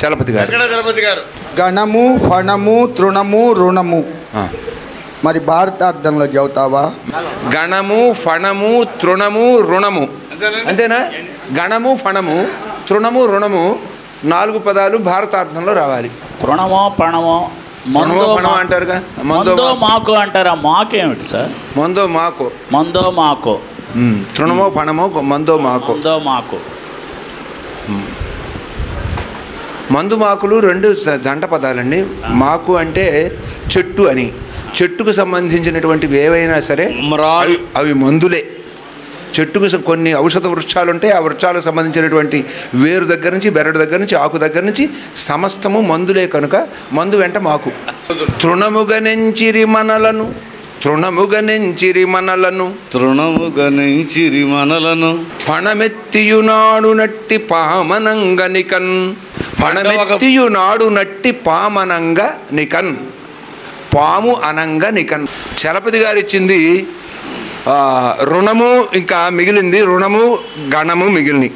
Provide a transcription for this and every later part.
చలపతి గారు. గణము ఫణము తృణము రుణము. మరి భారతార్థంలో చెబుతావా? గణము ఫణము తృణము రుణము అంతేనా? గణము ఫణము తృణము రుణము 4 పదాలు భారతార్థంలో రావాలి. తృణమో పణమో మందో ఫణమో అంటారుగా. మందో మాకు అంటారా? మాకేమిటి సార్? మందో మాకు. మందో మాకు. తృణమో ఫణమో మందో మాకు. మందో మాకు. మందు మాకులు 2 జంట పదాలండి. మాకు అంటే చెట్టు అని, చెట్టుకు సంబంధించినటువంటివి ఏవైనా సరే అవి మందులే. చెట్టుకు కొన్ని ఔషధ వృక్షాలు ఉంటాయి, ఆ వృక్షాలకు సంబంధించినటువంటి వేరు దగ్గర నుంచి బెరడు దగ్గర నుంచి ఆకు దగ్గర నుంచి సమస్తము మందులే కనుక మందు వెంట మాకు. తృణముగనెంచిరి మనలను తృణముగనెంచిరి మనలను తృణముగనెంచిరి మనలను పణమెత్తియునాడు నట్టి పామనంగ నికన్. పణమెత్తియునాడు నట్టి పామనంగ నికన్. పాము అనంగ నికన్. చలపతి గారు ఇచ్చింది రుణము, ఇంకా మిగిలింది రుణము గణము మిగిలినవి.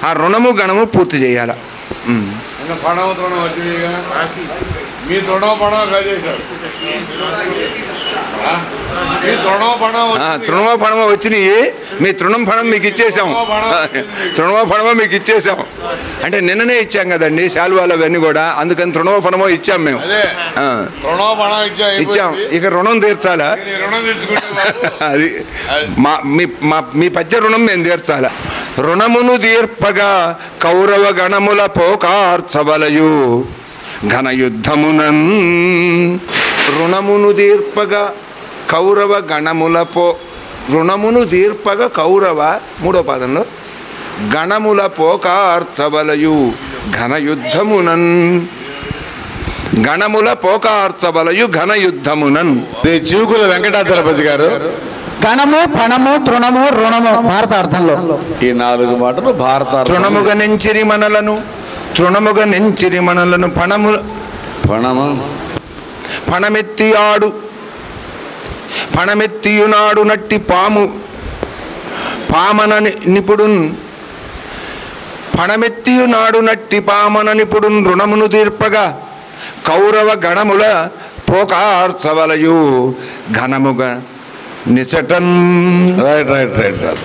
ఆ రుణము గణము పూర్తి చేయాల. తృణమో ఫణమో వచ్చినాయి. మీ తృణం ఫణం మీకు ఇచ్చేసాం. తృణమో ఫణమో మీకు ఇచ్చేసాం అంటే నిన్ననే ఇచ్చాం కదండి శాలువాలు అవన్నీ కూడా. అందుకని తృణమో ఫణమో ఇచ్చాం మేము. ఇచ్చాం. ఇక రుణం తీర్చాలా? అది మీ పద్య రుణం మేము తీర్చాలా. రుణమును తీర్పగా కౌరవ గణముల పోకార్చవలయు ఘనయుద్ధమునన్. రుణమును తీర్పగా కౌరవ గణముల రుణమును తీర్పగా కౌరవ 3వ పాదంలో గణముల పోకార్చవలయు ఘనయుద్ధమునన్. గణముల పోకార్చవలయు ఘనయుద్ధమునన్. చివుకుల వెంకటాచలపతి గారు. గణము ఫణము తృణము రుణము భారతార్థంలో ఈ 4 మాటలు భారతార్థం. తృణముగనెంచిరి మనలను తృణముగనెంచిరి మనలను ఫణమెత్తి ఆడు ఫణమెత్తియునాడు నట్టి పామన నిపుడున్. ఫణమెత్తియునాడు నట్టి పామన నిపుడున్ రుణమును తీర్పగా కౌరవ గణముల పోకార్చవలయు ఘనముగా నిచటన్. Right sir.